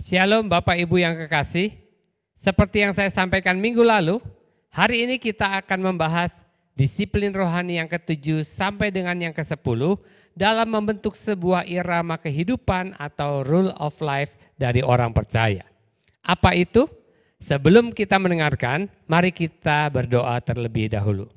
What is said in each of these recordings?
Shalom Bapak Ibu yang kekasih, seperti yang saya sampaikan minggu lalu, hari ini kita akan membahas disiplin rohani yang ke-7 sampai dengan yang ke-10 dalam membentuk sebuah irama kehidupan atau rule of life dari orang percaya. Apa itu? Sebelum kita mendengarkan, mari kita berdoa terlebih dahulu.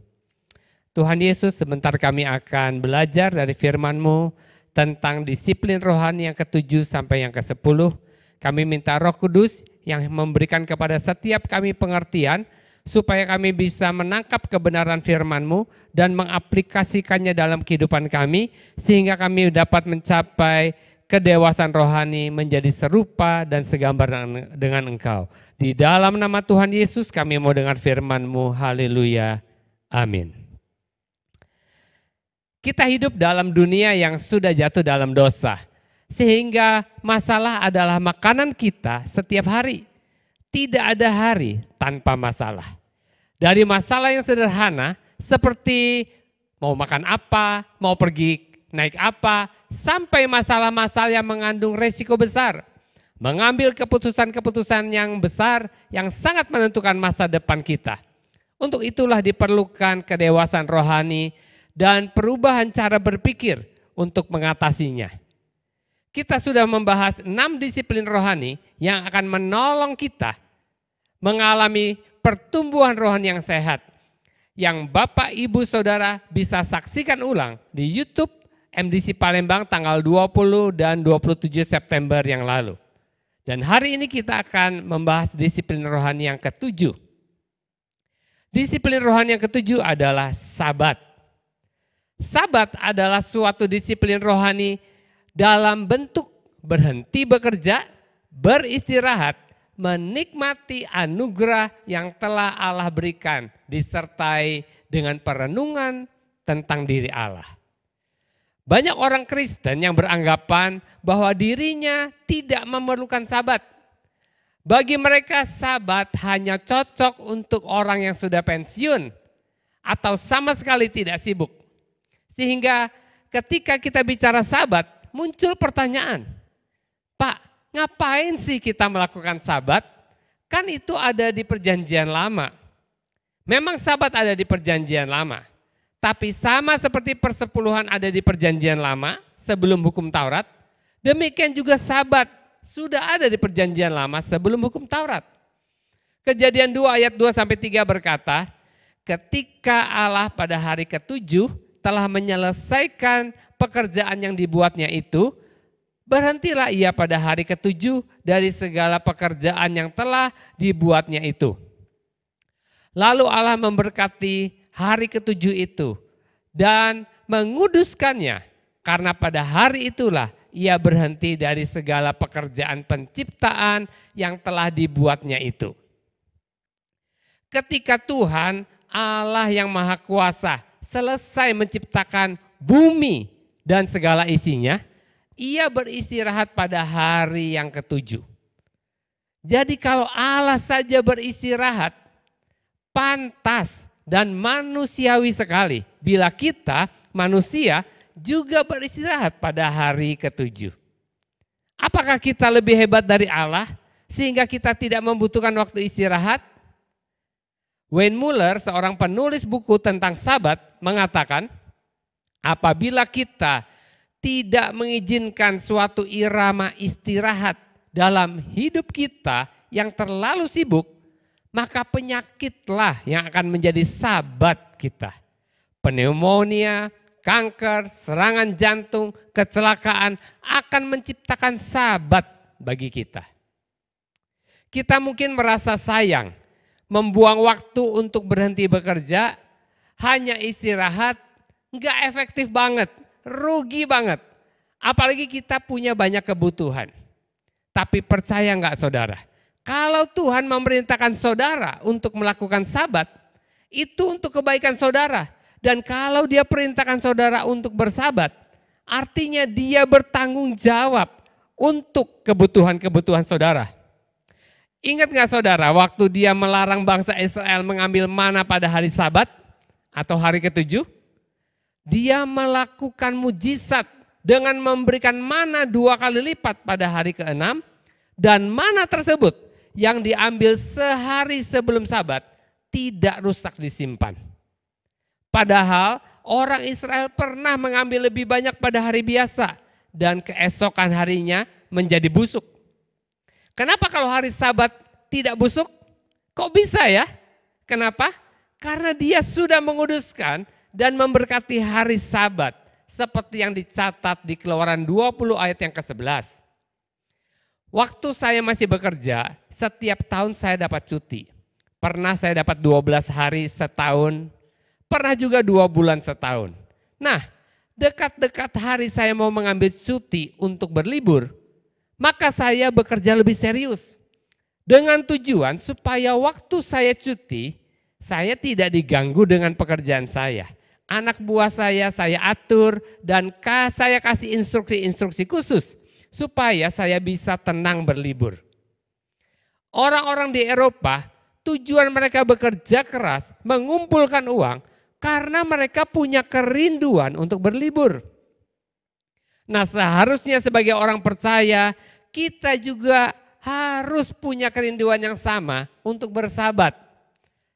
Tuhan Yesus, sebentar kami akan belajar dari firman-Mu tentang disiplin rohani yang ke-7 sampai yang ke-10. Kami minta Roh Kudus yang memberikan kepada setiap kami pengertian supaya kami bisa menangkap kebenaran firman-Mu dan mengaplikasikannya dalam kehidupan kami sehingga kami dapat mencapai kedewasaan rohani menjadi serupa dan segambar dengan Engkau. Di dalam nama Tuhan Yesus kami mau dengar firman-Mu. Haleluya. Amin. Kita hidup dalam dunia yang sudah jatuh dalam dosa. Sehingga masalah adalah makanan kita setiap hari. Tidak ada hari tanpa masalah. Dari masalah yang sederhana seperti mau makan apa, mau pergi naik apa, sampai masalah-masalah yang mengandung resiko besar. Mengambil keputusan-keputusan yang besar yang sangat menentukan masa depan kita. Untuk itulah diperlukan kedewasaan rohani dan perubahan cara berpikir untuk mengatasinya. Kita sudah membahas 6 disiplin rohani yang akan menolong kita mengalami pertumbuhan rohani yang sehat. Yang Bapak, Ibu, Saudara bisa saksikan ulang di YouTube MDC Palembang tanggal 20 dan 27 September yang lalu. Dan hari ini kita akan membahas disiplin rohani yang ke-7. Disiplin rohani yang ke-7 adalah Sabat. Sabat adalah suatu disiplin rohani dalam bentuk berhenti bekerja, beristirahat, menikmati anugerah yang telah Allah berikan, disertai dengan perenungan tentang diri Allah. Banyak orang Kristen yang beranggapan bahwa dirinya tidak memerlukan Sabat. Bagi mereka Sabat hanya cocok untuk orang yang sudah pensiun atau sama sekali tidak sibuk. Sehingga ketika kita bicara Sabat, muncul pertanyaan, Pak, ngapain sih kita melakukan Sabat? Kan itu ada di perjanjian lama. Memang Sabat ada di perjanjian lama. Tapi sama seperti persepuluhan ada di perjanjian lama sebelum hukum Taurat, demikian juga Sabat sudah ada di perjanjian lama sebelum hukum Taurat. Kejadian 2 ayat 2-3 berkata, ketika Allah pada hari ke-7 telah menyelesaikan pekerjaan yang dibuatnya itu, berhentilah ia pada hari ke-7 dari segala pekerjaan yang telah dibuatnya itu. Lalu Allah memberkati hari ke-7 itu dan menguduskannya, karena pada hari itulah ia berhenti dari segala pekerjaan penciptaan yang telah dibuatnya itu. Ketika Tuhan Allah yang Maha Kuasa selesai menciptakan bumi dan segala isinya, ia beristirahat pada hari yang ke-7. Jadi kalau Allah saja beristirahat, pantas dan manusiawi sekali bila kita manusia juga beristirahat pada hari ke-7. Apakah kita lebih hebat dari Allah sehingga kita tidak membutuhkan waktu istirahat? Wayne Muller, seorang penulis buku tentang Sabat, mengatakan, apabila kita tidak mengizinkan suatu irama istirahat dalam hidup kita yang terlalu sibuk, maka penyakitlah yang akan menjadi sabat kita. Pneumonia, kanker, serangan jantung, kecelakaan akan menciptakan sabat bagi kita. Kita mungkin merasa sayang, membuang waktu untuk berhenti bekerja, hanya istirahat, nggak efektif banget, rugi banget. Apalagi kita punya banyak kebutuhan. Tapi percaya nggak saudara? Kalau Tuhan memerintahkan saudara untuk melakukan Sabat, itu untuk kebaikan saudara. Dan kalau dia perintahkan saudara untuk bersabat, artinya dia bertanggung jawab untuk kebutuhan-kebutuhan saudara. Ingat nggak saudara waktu dia melarang bangsa Israel mengambil mana pada hari Sabat atau hari ke-7? Dia melakukan mujizat dengan memberikan mana 2 kali lipat pada hari ke-6 Dan mana tersebut yang diambil sehari sebelum Sabat tidak rusak disimpan. Padahal orang Israel pernah mengambil lebih banyak pada hari biasa dan keesokan harinya menjadi busuk. Kenapa kalau hari Sabat tidak busuk? Kok bisa ya? Kenapa? Karena dia sudah menguduskan dan memberkati hari Sabat seperti yang dicatat di Keluaran 20 ayat yang ke-11. Waktu saya masih bekerja, setiap tahun saya dapat cuti. Pernah saya dapat 12 hari setahun, pernah juga 2 bulan setahun. Nah, dekat-dekat hari saya mau mengambil cuti untuk berlibur, maka saya bekerja lebih serius. Dengan tujuan supaya waktu saya cuti, saya tidak diganggu dengan pekerjaan saya. Anak buah saya atur dan saya kasih instruksi-instruksi khusus supaya saya bisa tenang berlibur. Orang-orang di Eropa, tujuan mereka bekerja keras, mengumpulkan uang karena mereka punya kerinduan untuk berlibur. Nah, seharusnya sebagai orang percaya, kita juga harus punya kerinduan yang sama untuk bersabat.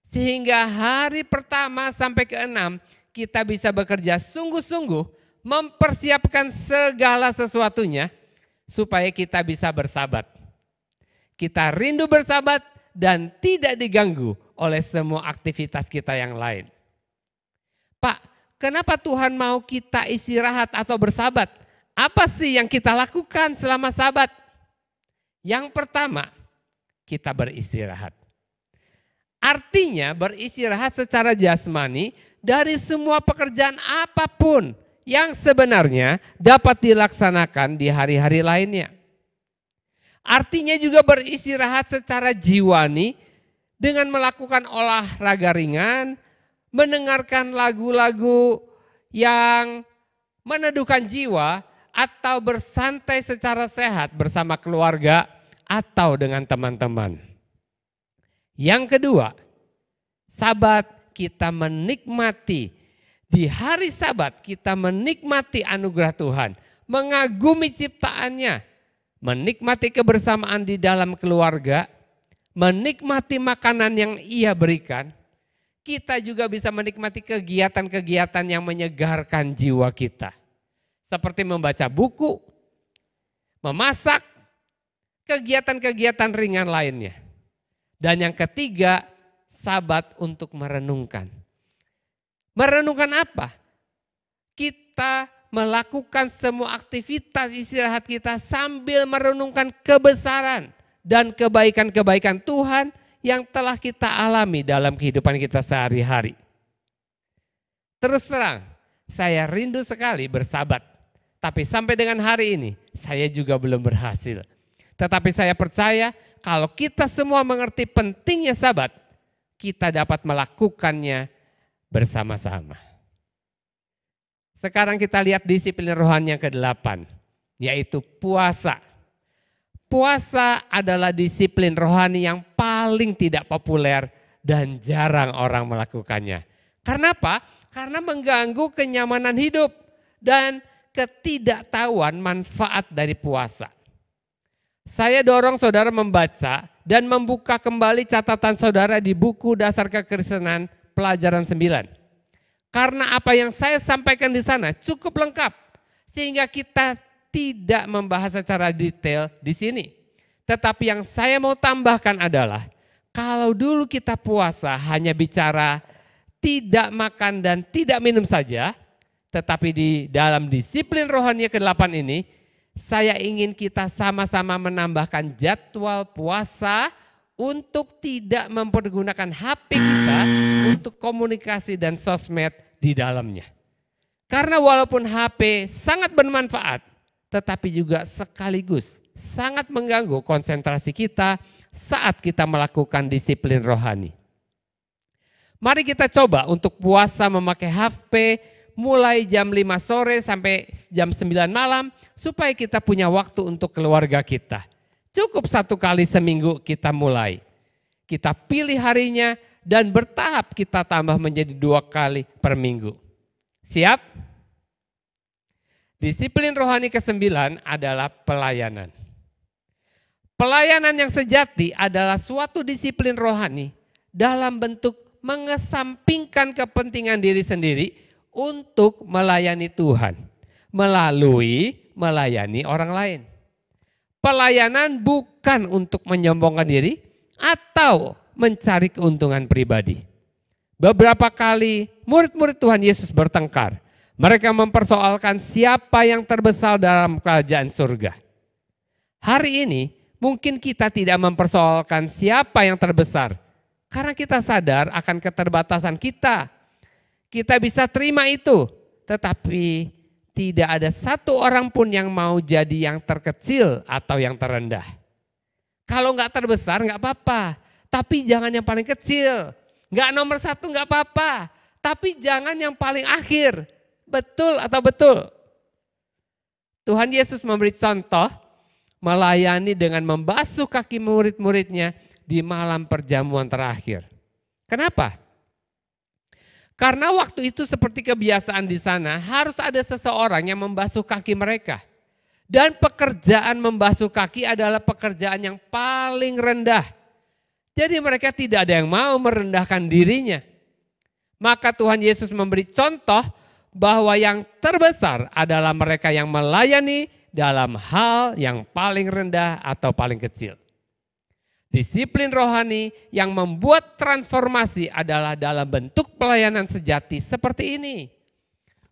Sehingga hari pertama sampai ke-6 kita bisa bekerja sungguh-sungguh, mempersiapkan segala sesuatunya supaya kita bisa bersabat. Kita rindu bersabat dan tidak diganggu oleh semua aktivitas kita yang lain. Pak, kenapa Tuhan mau kita istirahat atau bersabat? Apa sih yang kita lakukan selama Sabat? Yang pertama, kita beristirahat. Artinya beristirahat secara jasmani dari semua pekerjaan apapun yang sebenarnya dapat dilaksanakan di hari-hari lainnya. Artinya juga beristirahat secara jiwani dengan melakukan olahraga ringan, mendengarkan lagu-lagu yang meneduhkan jiwa, atau bersantai secara sehat bersama keluarga atau dengan teman-teman. Yang kedua, Sabat kita menikmati. Di hari Sabat kita menikmati anugerah Tuhan, mengagumi ciptaannya, menikmati kebersamaan di dalam keluarga, menikmati makanan yang Ia berikan. Kita juga bisa menikmati kegiatan-kegiatan yang menyegarkan jiwa kita. Seperti membaca buku, memasak, kegiatan-kegiatan ringan lainnya. Dan yang ketiga, Sabat untuk merenungkan. Merenungkan apa? Kita melakukan semua aktivitas istirahat kita sambil merenungkan kebesaran dan kebaikan-kebaikan Tuhan yang telah kita alami dalam kehidupan kita sehari-hari. Terus terang, saya rindu sekali bersabat. Tapi sampai dengan hari ini, saya juga belum berhasil. Tetapi saya percaya kalau kita semua mengerti pentingnya Sabat, kita dapat melakukannya bersama-sama. Sekarang kita lihat disiplin rohani yang ke-8, yaitu puasa. Puasa adalah disiplin rohani yang paling tidak populer dan jarang orang melakukannya. Karena apa? Karena mengganggu kenyamanan hidup dan ketidaktahuan manfaat dari puasa. Saya dorong saudara membaca dan membuka kembali catatan saudara di buku Dasar Kekristenan pelajaran 9. Karena apa yang saya sampaikan di sana cukup lengkap sehingga kita tidak membahas secara detail di sini. Tetapi yang saya mau tambahkan adalah kalau dulu kita puasa hanya bicara tidak makan dan tidak minum saja, tetapi di dalam disiplin rohani ke-8 ini saya ingin kita sama-sama menambahkan jadwal puasa untuk tidak mempergunakan HP kita untuk komunikasi dan sosmed di dalamnya. Karena walaupun HP sangat bermanfaat, tetapi juga sekaligus sangat mengganggu konsentrasi kita saat kita melakukan disiplin rohani. Mari kita coba untuk puasa memakai HP mulai jam 5 sore sampai jam 9 malam supaya kita punya waktu untuk keluarga kita. Cukup 1 kali seminggu kita mulai. Kita pilih harinya dan bertahap kita tambah menjadi 2 kali per minggu. Siap? Disiplin rohani ke-9 adalah pelayanan. Pelayanan yang sejati adalah suatu disiplin rohani dalam bentuk mengesampingkan kepentingan diri sendiri untuk melayani Tuhan melalui melayani orang lain. Pelayanan bukan untuk menyombongkan diri atau mencari keuntungan pribadi. Beberapa kali murid-murid Tuhan Yesus bertengkar. Mereka mempersoalkan siapa yang terbesar dalam kerajaan surga. Hari ini mungkin kita tidak mempersoalkan siapa yang terbesar karena kita sadar akan keterbatasan kita. Kita bisa terima itu, tetapi tidak ada satu orang pun yang mau jadi yang terkecil atau yang terendah. Kalau nggak terbesar nggak apa-apa, tapi jangan yang paling kecil. Nggak nomor satu nggak apa-apa, tapi jangan yang paling akhir. Betul atau betul? Tuhan Yesus memberi contoh melayani dengan membasuh kaki murid-muridnya di malam perjamuan terakhir. Kenapa? Karena waktu itu seperti kebiasaan di sana harus ada seseorang yang membasuh kaki mereka. Dan pekerjaan membasuh kaki adalah pekerjaan yang paling rendah. Jadi mereka tidak ada yang mau merendahkan dirinya. Maka Tuhan Yesus memberi contoh bahwa yang terbesar adalah mereka yang melayani dalam hal yang paling rendah atau paling kecil. Disiplin rohani yang membuat transformasi adalah dalam bentuk pelayanan sejati seperti ini.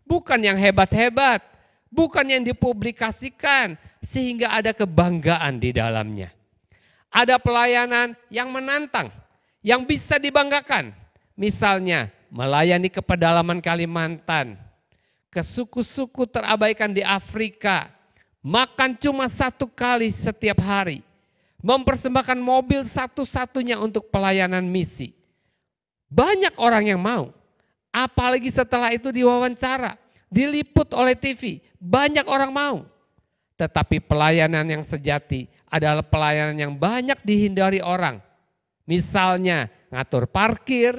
Bukan yang hebat-hebat, bukan yang dipublikasikan sehingga ada kebanggaan di dalamnya. Ada pelayanan yang menantang, yang bisa dibanggakan. Misalnya melayani ke pedalaman Kalimantan, ke suku-suku terabaikan di Afrika, makan cuma 1 kali setiap hari. Mempersembahkan mobil satu-satunya untuk pelayanan misi. Banyak orang yang mau, apalagi setelah itu diwawancara, diliput oleh TV, banyak orang mau. Tetapi pelayanan yang sejati adalah pelayanan yang banyak dihindari orang. Misalnya ngatur parkir,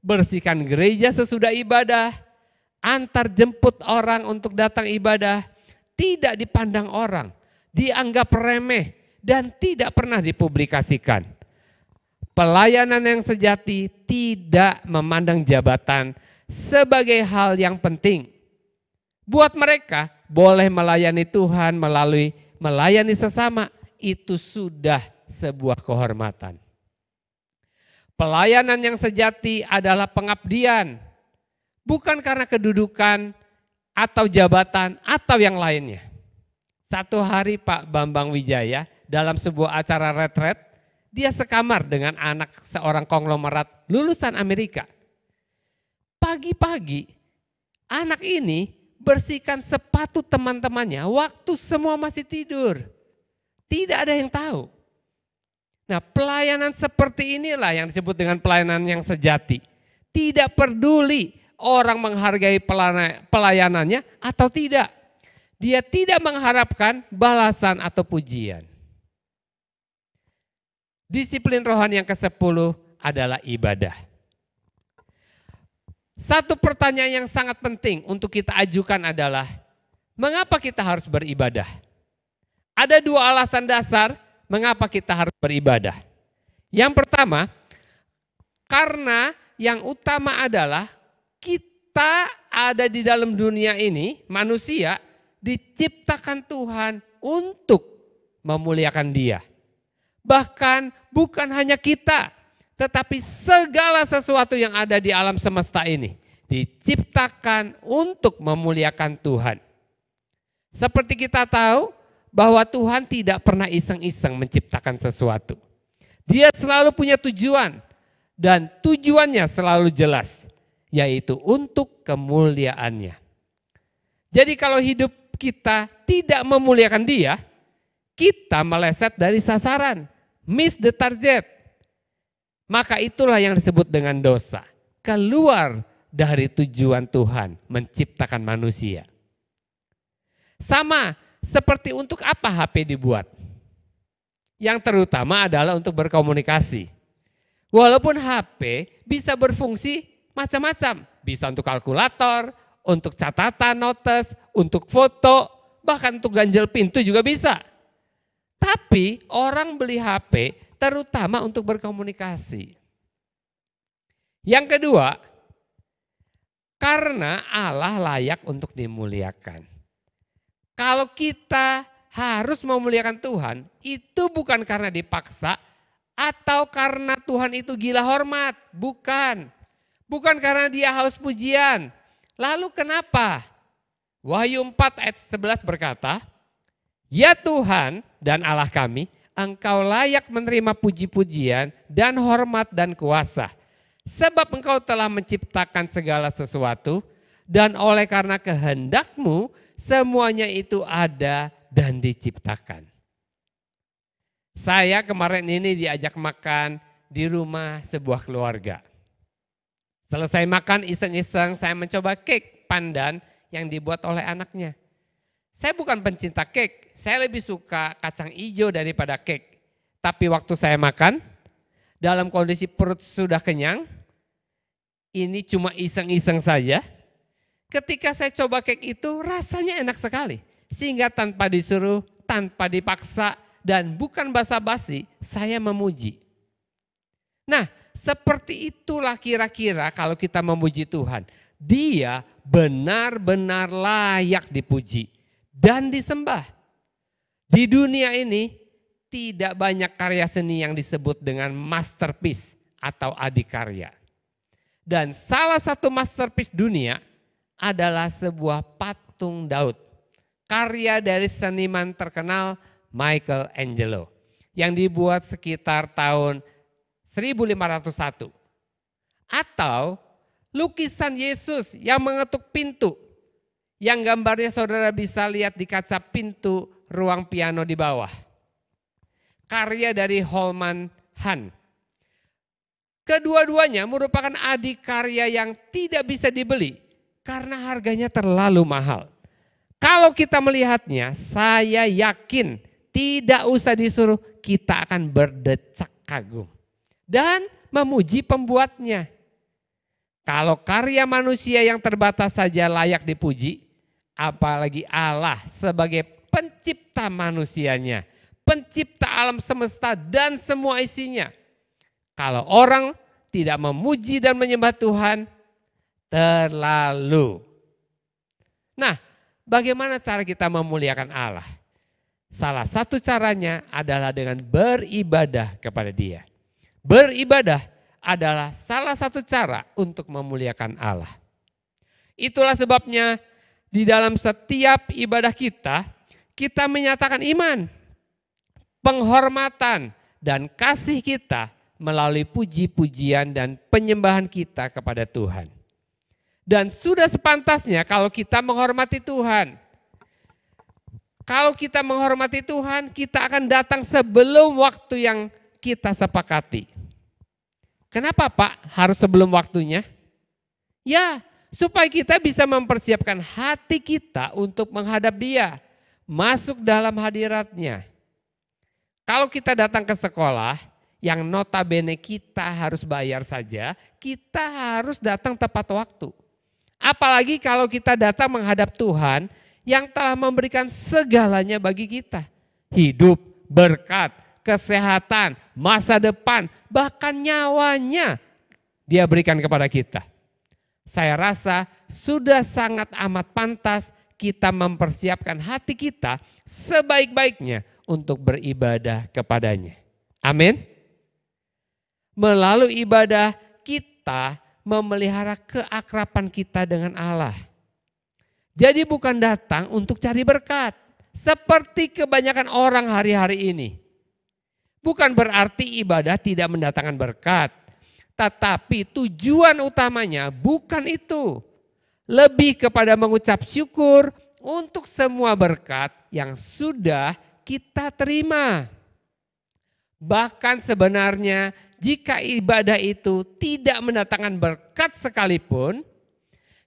bersihkan gereja sesudah ibadah, antar jemput orang untuk datang ibadah, tidak dipandang orang, dianggap remeh, dan tidak pernah dipublikasikan. Pelayanan yang sejati tidak memandang jabatan sebagai hal yang penting. Buat mereka boleh melayani Tuhan melalui melayani sesama, itu sudah sebuah kehormatan. Pelayanan yang sejati adalah pengabdian, bukan karena kedudukan atau jabatan atau yang lainnya. Satu hari Pak Bambang Wijaya dalam sebuah acara retret, dia sekamar dengan anak seorang konglomerat lulusan Amerika. Pagi-pagi anak ini bersihkan sepatu teman-temannya waktu semua masih tidur. Tidak ada yang tahu. Nah, pelayanan seperti inilah yang disebut dengan pelayanan yang sejati. Tidak peduli orang menghargai pelayanannya atau tidak. Dia tidak mengharapkan balasan atau pujian. Disiplin rohani yang ke-10 adalah ibadah. Satu pertanyaan yang sangat penting untuk kita ajukan adalah, mengapa kita harus beribadah? Ada 2 alasan dasar mengapa kita harus beribadah. Yang pertama, karena yang utama adalah kita ada di dalam dunia ini, manusia diciptakan Tuhan untuk memuliakan Dia. Bahkan bukan hanya kita, tetapi segala sesuatu yang ada di alam semesta ini diciptakan untuk memuliakan Tuhan. Seperti kita tahu bahwa Tuhan tidak pernah iseng-iseng menciptakan sesuatu. Dia selalu punya tujuan dan tujuannya selalu jelas, yaitu untuk kemuliaannya. Jadi kalau hidup kita tidak memuliakan Dia, kita meleset dari sasaran. Miss the target. Maka itulah yang disebut dengan dosa. Keluar dari tujuan Tuhan menciptakan manusia. Sama seperti untuk apa HP dibuat. Yang terutama adalah untuk berkomunikasi. Walaupun HP bisa berfungsi macam-macam. Bisa untuk kalkulator, untuk catatan notes, untuk foto, bahkan untuk ganjel pintu juga bisa. Tapi orang beli HP terutama untuk berkomunikasi. Yang kedua, karena Allah layak untuk dimuliakan. Kalau kita harus memuliakan Tuhan, itu bukan karena dipaksa atau karena Tuhan itu gila hormat. Bukan. Bukan karena dia haus pujian. Lalu kenapa? Wahyu 4 ayat 11 berkata, "Ya Tuhan dan Allah kami, Engkau layak menerima puji-pujian dan hormat dan kuasa. Sebab Engkau telah menciptakan segala sesuatu dan oleh karena kehendak-Mu semuanya itu ada dan diciptakan." Saya kemarin ini diajak makan di rumah sebuah keluarga. Selesai makan iseng-iseng saya mencoba cake pandan yang dibuat oleh anaknya. Saya bukan pencinta cake, saya lebih suka kacang hijau daripada cake. Tapi waktu saya makan, dalam kondisi perut sudah kenyang, ini cuma iseng-iseng saja. Ketika saya coba cake itu rasanya enak sekali. Sehingga tanpa disuruh, tanpa dipaksa, dan bukan basa-basi, saya memuji. Nah, seperti itulah kira-kira kalau kita memuji Tuhan. Dia benar-benar layak dipuji dan disembah. Di dunia ini tidak banyak karya seni yang disebut dengan masterpiece atau adikarya. Dan salah satu masterpiece dunia adalah sebuah patung Daud. Karya dari seniman terkenal Michelangelo yang dibuat sekitar tahun 1501. Atau lukisan Yesus yang mengetuk pintu, yang gambarnya saudara bisa lihat di kaca pintu ruang piano di bawah. Karya dari Holman Hunt. Kedua-duanya merupakan adikarya yang tidak bisa dibeli karena harganya terlalu mahal. Kalau kita melihatnya, saya yakin tidak usah disuruh, kita akan berdecak kagum dan memuji pembuatnya. Kalau karya manusia yang terbatas saja layak dipuji, apalagi Allah sebagai pencipta manusianya, pencipta alam semesta dan semua isinya. Kalau orang tidak memuji dan menyembah Tuhan, terlalu. Nah, bagaimana cara kita memuliakan Allah? Salah satu caranya adalah dengan beribadah kepada Dia. Beribadah adalah salah satu cara untuk memuliakan Allah. Itulah sebabnya di dalam setiap ibadah kita, kita menyatakan iman, penghormatan, dan kasih kita melalui puji-pujian dan penyembahan kita kepada Tuhan. Dan sudah sepantasnya kalau kita menghormati Tuhan. Kalau kita menghormati Tuhan, kita akan datang sebelum waktu yang kita sepakati. Kenapa Pak harus sebelum waktunya? Ya, supaya kita bisa mempersiapkan hati kita untuk menghadap Dia, masuk dalam hadirat-Nya. Kalau kita datang ke sekolah, yang notabene kita harus bayar saja, kita harus datang tepat waktu. Apalagi kalau kita datang menghadap Tuhan yang telah memberikan segalanya bagi kita. Hidup, berkat, kesehatan, masa depan, bahkan nyawanya Dia berikan kepada kita. Saya rasa sudah sangat amat pantas kita mempersiapkan hati kita sebaik-baiknya untuk beribadah kepadanya. Amin. Melalui ibadah kita memelihara keakraban kita dengan Allah. Jadi bukan datang untuk cari berkat. Seperti kebanyakan orang hari-hari ini. Bukan berarti ibadah tidak mendatangkan berkat. Tetapi tujuan utamanya bukan itu. Lebih kepada mengucap syukur untuk semua berkat yang sudah kita terima. Bahkan sebenarnya jika ibadah itu tidak mendatangkan berkat sekalipun,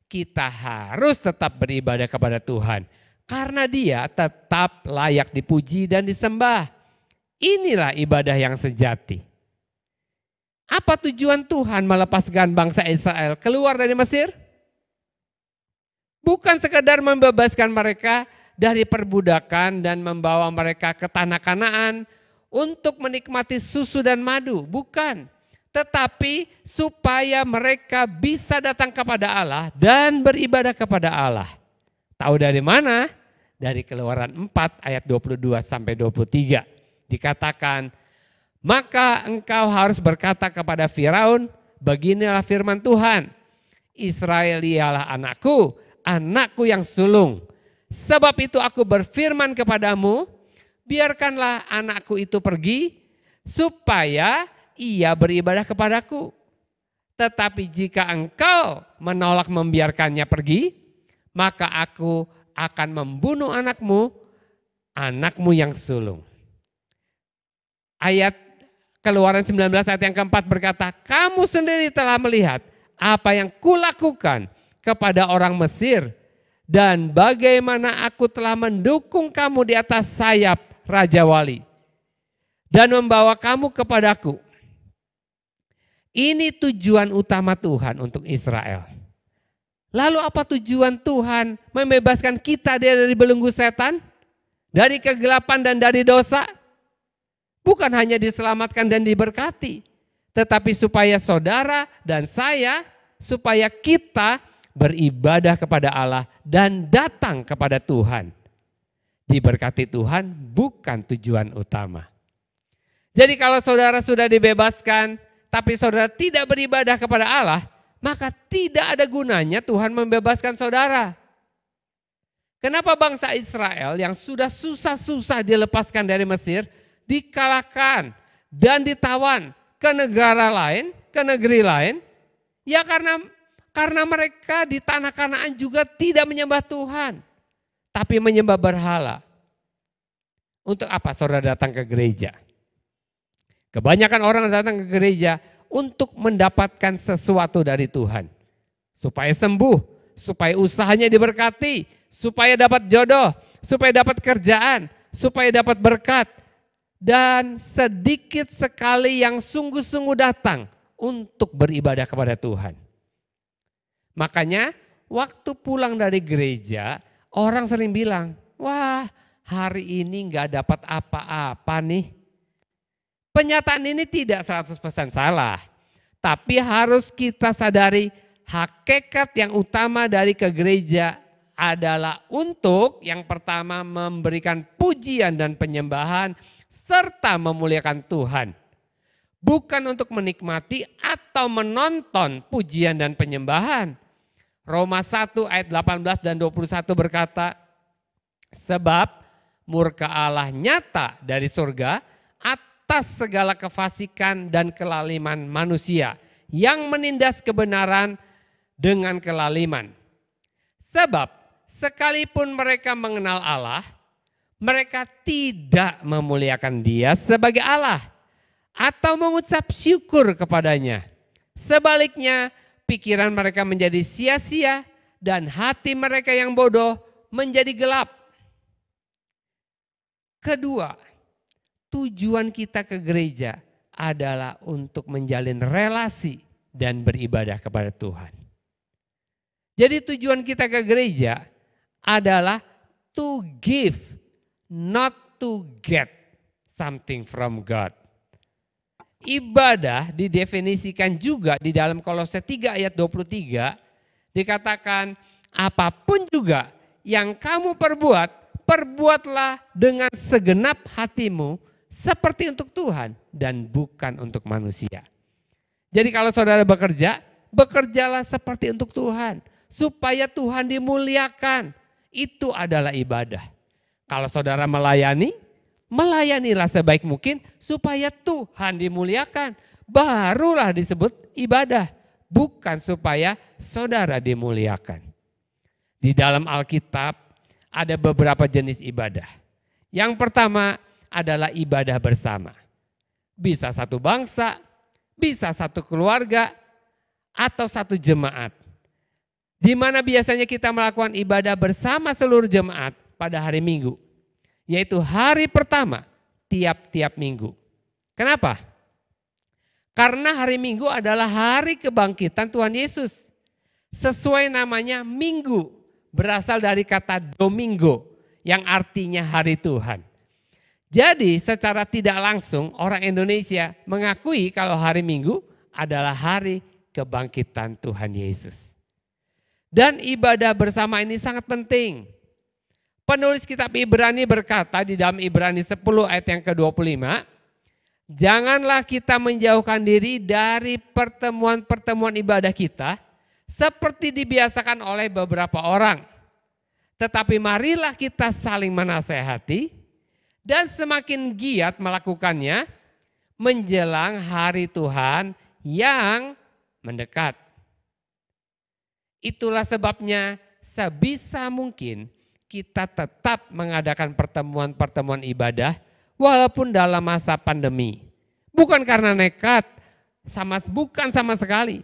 kita harus tetap beribadah kepada Tuhan. Karena Dia tetap layak dipuji dan disembah. Inilah ibadah yang sejati. Apa tujuan Tuhan melepaskan bangsa Israel keluar dari Mesir? Bukan sekedar membebaskan mereka dari perbudakan dan membawa mereka ke tanah Kanaan untuk menikmati susu dan madu, bukan. Tetapi supaya mereka bisa datang kepada Allah dan beribadah kepada Allah. Tahu dari mana? Dari Keluaran 4 ayat 22 sampai 23. Dikatakan, maka engkau harus berkata kepada Firaun, beginilah firman Tuhan, Israel ialah anakku, anakku yang sulung. Sebab itu aku berfirman kepadamu, biarkanlah anakku itu pergi, supaya ia beribadah kepadaku. Tetapi jika engkau menolak membiarkannya pergi, maka aku akan membunuh anakmu, anakmu yang sulung. Ayat Keluaran 19 ayat yang keempat berkata, kamu sendiri telah melihat apa yang kulakukan kepada orang Mesir dan bagaimana aku telah mendukung kamu di atas sayap Raja Wali dan membawa kamu kepadaku. Ini tujuan utama Tuhan untuk Israel. Lalu apa tujuan Tuhan membebaskan kita dari belenggu setan? Dari kegelapan dan dari dosa? Bukan hanya diselamatkan dan diberkati. Tetapi supaya saudara dan saya, supaya kita beribadah kepada Allah dan datang kepada Tuhan. Diberkati Tuhan bukan tujuan utama. Jadi kalau saudara sudah dibebaskan, tapi saudara tidak beribadah kepada Allah, maka tidak ada gunanya Tuhan membebaskan saudara. Kenapa bangsa Israel yang sudah susah-susah dilepaskan dari Mesir, dikalahkan dan ditawan ke negara lain, ke negeri lain? Ya karena mereka di tanah Kanaan juga tidak menyembah Tuhan, tapi menyembah berhala. Untuk apa saudara datang ke gereja? Kebanyakan orang datang ke gereja untuk mendapatkan sesuatu dari Tuhan. Supaya sembuh, supaya usahanya diberkati, supaya dapat jodoh, supaya dapat kerjaan, supaya dapat berkat. Dan sedikit sekali yang sungguh-sungguh datang untuk beribadah kepada Tuhan. Makanya waktu pulang dari gereja, orang sering bilang, wah hari ini gak dapat apa-apa nih. Pernyataan ini tidak 100% salah, tapi harus kita sadari hakikat yang utama dari ke gereja adalah untuk yang pertama memberikan pujian dan penyembahan serta memuliakan Tuhan. Bukan untuk menikmati atau menonton pujian dan penyembahan. Roma 1 ayat 18 dan 21 berkata, sebab murka Allah nyata dari surga atas segala kefasikan dan kelaliman manusia yang menindas kebenaran dengan kelaliman. Sebab sekalipun mereka mengenal Allah, mereka tidak memuliakan Dia sebagai Allah atau mengucap syukur kepadanya. Sebaliknya, pikiran mereka menjadi sia-sia dan hati mereka yang bodoh menjadi gelap. Kedua, tujuan kita ke gereja adalah untuk menjalin relasi dan beribadah kepada Tuhan. Jadi tujuan kita ke gereja adalah to give, not to get something from God. Ibadah didefinisikan juga di dalam Kolose 3 ayat 23, dikatakan apapun juga yang kamu perbuat, perbuatlah dengan segenap hatimu seperti untuk Tuhan dan bukan untuk manusia. Jadi kalau saudara bekerja, bekerjalah seperti untuk Tuhan. Supaya Tuhan dimuliakan. Itu adalah ibadah. Kalau saudara melayani, melayanilah sebaik mungkin supaya Tuhan dimuliakan. Barulah disebut ibadah. Bukan supaya saudara dimuliakan. Di dalam Alkitab ada beberapa jenis ibadah. Yang pertama adalah ibadah bersama. Bisa satu bangsa, bisa satu keluarga, atau satu jemaat. Di mana biasanya kita melakukan ibadah bersama seluruh jemaat pada hari Minggu. Yaitu hari pertama tiap-tiap minggu. Kenapa? Karena hari Minggu adalah hari kebangkitan Tuhan Yesus. Sesuai namanya Minggu, berasal dari kata domingo, yang artinya hari Tuhan. Jadi secara tidak langsung orang Indonesia mengakui kalau hari Minggu adalah hari kebangkitan Tuhan Yesus. Dan ibadah bersama ini sangat penting. Penulis kitab Ibrani berkata di dalam Ibrani 10 ayat yang ke-25, janganlah kita menjauhkan diri dari pertemuan-pertemuan ibadah kita seperti dibiasakan oleh beberapa orang. Tetapi marilah kita saling menasehati dan semakin giat melakukannya menjelang hari Tuhan yang mendekat. Itulah sebabnya sebisa mungkin kita tetap mengadakan pertemuan-pertemuan ibadah walaupun dalam masa pandemi. Bukan karena nekat, bukan sama sekali.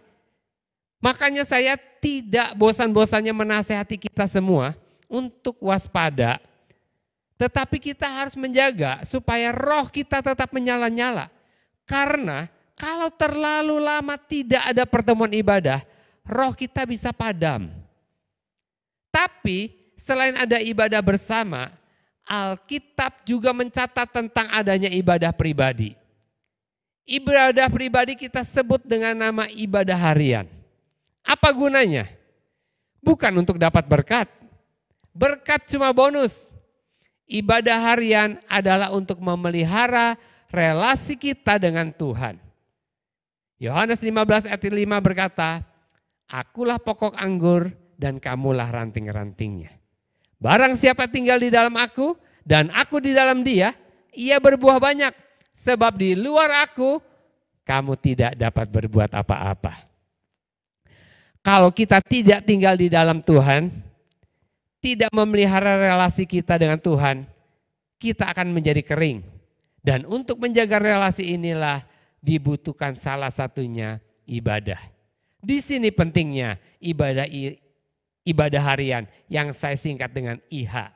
Makanya saya tidak bosan-bosannya menasehati kita semua untuk waspada. Tetapi kita harus menjaga supaya roh kita tetap menyala-nyala. Karena kalau terlalu lama tidak ada pertemuan ibadah, roh kita bisa padam. Tapi selain ada ibadah bersama, Alkitab juga mencatat tentang adanya ibadah pribadi. Ibadah pribadi kita sebut dengan nama ibadah harian. Apa gunanya? Bukan untuk dapat berkat. Berkat cuma bonus. Ibadah harian adalah untuk memelihara relasi kita dengan Tuhan. Yohanes 15 ayat 5 berkata, akulah pokok anggur dan kamulah ranting-rantingnya. Barang siapa tinggal di dalam aku dan aku di dalam dia, ia berbuah banyak. Sebab di luar aku, kamu tidak dapat berbuat apa-apa. Kalau kita tidak tinggal di dalam Tuhan, tidak memelihara relasi kita dengan Tuhan, kita akan menjadi kering. Dan untuk menjaga relasi inilah dibutuhkan salah satunya ibadah. Di sini pentingnya ibadah harian yang saya singkat dengan IH.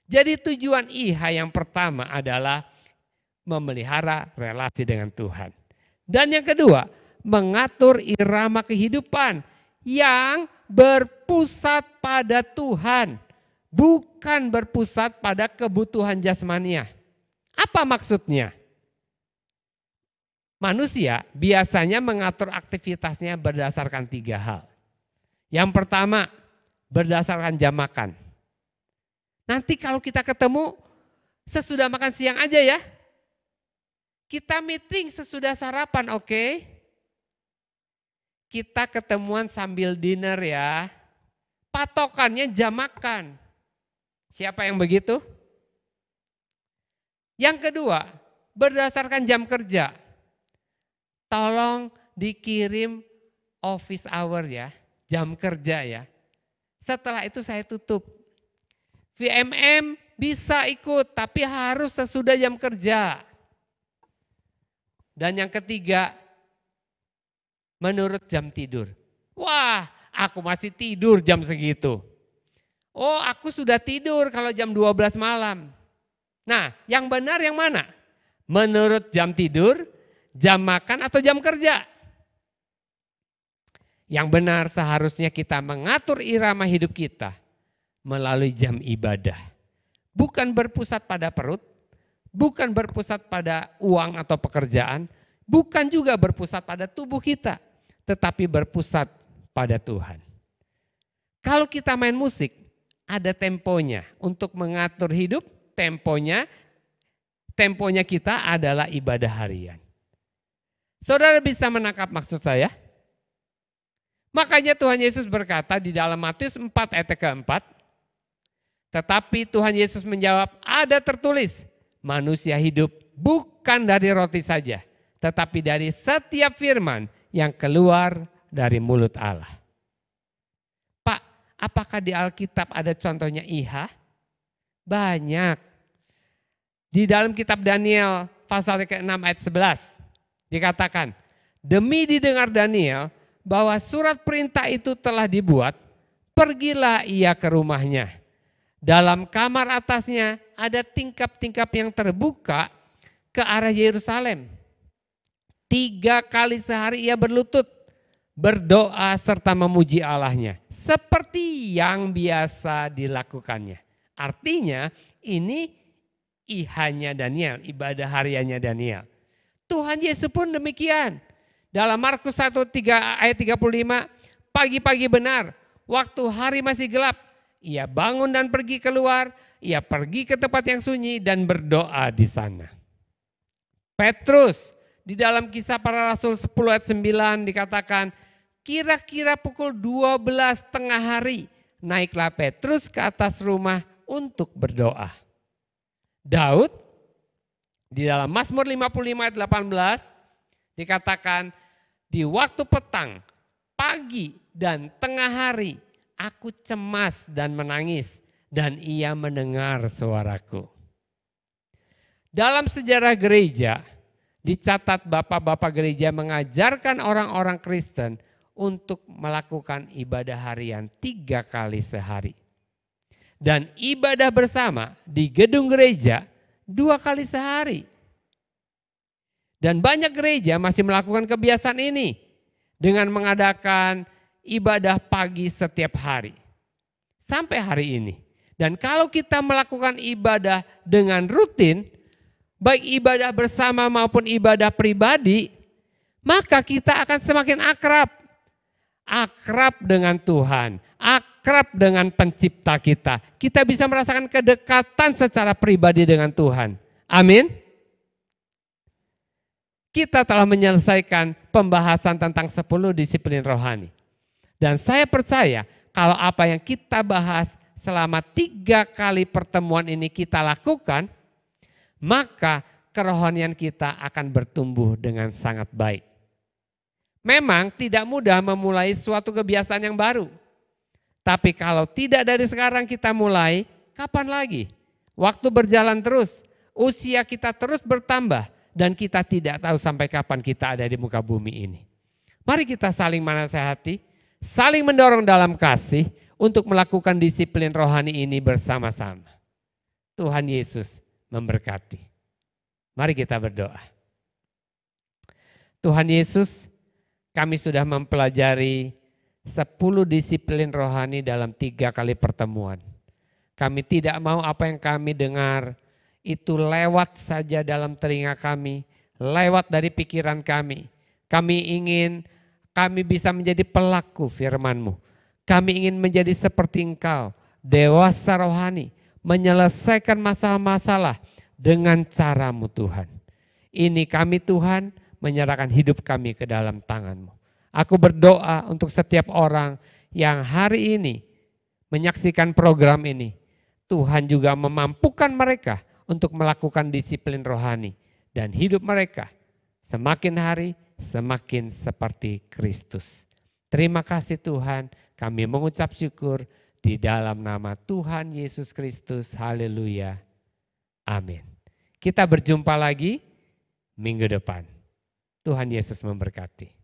Jadi tujuan IH yang pertama adalah memelihara relasi dengan Tuhan. Dan yang kedua, mengatur irama kehidupan yang berpusat pada Tuhan, bukan berpusat pada kebutuhan jasmania. Apa maksudnya? Manusia biasanya mengatur aktivitasnya berdasarkan 3 hal. Yang pertama, berdasarkan jam makan. Nanti kalau kita ketemu sesudah makan siang aja ya. Kita meeting sesudah sarapan, oke? Kita ketemuan sambil dinner ya. Patokannya jam makan. Siapa yang begitu? Yang kedua, berdasarkan jam kerja. Tolong dikirim office hour ya, jam kerja ya. Setelah itu saya tutup. VMM bisa ikut tapi harus sesudah jam kerja. Dan yang ketiga, menurut jam tidur. Wah, aku masih tidur jam segitu. Oh, aku sudah tidur kalau jam 12 malam. Nah, yang benar yang mana? Menurut jam tidur, jam makan atau jam kerja? Yang benar seharusnya kita mengatur irama hidup kita melalui jam ibadah. Bukan berpusat pada perut, bukan berpusat pada uang atau pekerjaan, bukan juga berpusat pada tubuh kita, tetapi berpusat pada Tuhan. Kalau kita main musik, ada temponya. Untuk mengatur hidup, temponya kita adalah ibadah harian. Saudara bisa menangkap maksud saya? Makanya Tuhan Yesus berkata di dalam Matius 4 ayat ke-4, tetapi Tuhan Yesus menjawab, ada tertulis, manusia hidup bukan dari roti saja, tetapi dari setiap firman yang keluar dari mulut Allah. Pak, apakah di Alkitab ada contohnya IH? Banyak. Di dalam kitab Daniel pasal ke-6 ayat 11 dikatakan, demi didengar Daniel bahwa surat perintah itu telah dibuat, pergilah ia ke rumahnya. Dalam kamar atasnya ada tingkap-tingkap yang terbuka ke arah Yerusalem. 3 kali sehari ia berlutut, berdoa serta memuji Allahnya. Seperti yang biasa dilakukannya. Artinya ini ihanya Daniel, ibadah hariannya Daniel. Tuhan Yesus pun demikian. Dalam Markus 1 ayat 35, pagi-pagi benar, waktu hari masih gelap, ia bangun dan pergi keluar, ia pergi ke tempat yang sunyi dan berdoa di sana. Petrus di dalam Kisah Para Rasul 10 ayat 9 dikatakan, kira-kira pukul 12 tengah hari, naiklah Petrus ke atas rumah untuk berdoa. Daud di dalam Mazmur 55 ayat 18 dikatakan, di waktu petang, pagi dan tengah hari aku cemas dan menangis dan ia mendengar suaraku. Dalam sejarah gereja dicatat bapak-bapak gereja mengajarkan orang-orang Kristen untuk melakukan ibadah harian 3 kali sehari. Dan ibadah bersama di gedung gereja 2 kali sehari. Dan banyak gereja masih melakukan kebiasaan ini dengan mengadakan ibadah pagi setiap hari. Sampai hari ini. Dan kalau kita melakukan ibadah dengan rutin, baik ibadah bersama maupun ibadah pribadi, maka kita akan semakin akrab. Akrab dengan Tuhan, akrab dengan pencipta kita. Kita bisa merasakan kedekatan secara pribadi dengan Tuhan. Amin. Kita telah menyelesaikan pembahasan tentang 10 disiplin rohani. Dan saya percaya kalau apa yang kita bahas selama 3 kali pertemuan ini kita lakukan, maka kerohanian kita akan bertumbuh dengan sangat baik. Memang tidak mudah memulai suatu kebiasaan yang baru. Tapi kalau tidak dari sekarang kita mulai, kapan lagi? Waktu berjalan terus, usia kita terus bertambah dan kita tidak tahu sampai kapan kita ada di muka bumi ini. Mari kita saling menasehati, saling mendorong dalam kasih untuk melakukan disiplin rohani ini bersama-sama. Tuhan Yesus memberkati. Mari kita berdoa. Tuhan Yesus, kami sudah mempelajari 10 disiplin rohani dalam 3 kali pertemuan. Kami tidak mau apa yang kami dengar itu lewat saja dalam telinga kami, lewat dari pikiran kami. Kami ingin kami bisa menjadi pelaku firman-Mu. Kami ingin menjadi seperti Engkau, dewasa rohani, menyelesaikan masalah-masalah dengan cara-Mu Tuhan. Ini kami Tuhan, menyerahkan hidup kami ke dalam tangan-Mu. Aku berdoa untuk setiap orang yang hari ini menyaksikan program ini. Tuhan juga memampukan mereka untuk melakukan disiplin rohani. Dan hidup mereka semakin hari semakin seperti Kristus. Terima kasih Tuhan, kami mengucap syukur di dalam nama Tuhan Yesus Kristus. Haleluya. Amin. Kita berjumpa lagi minggu depan. Tuhan Yesus memberkati.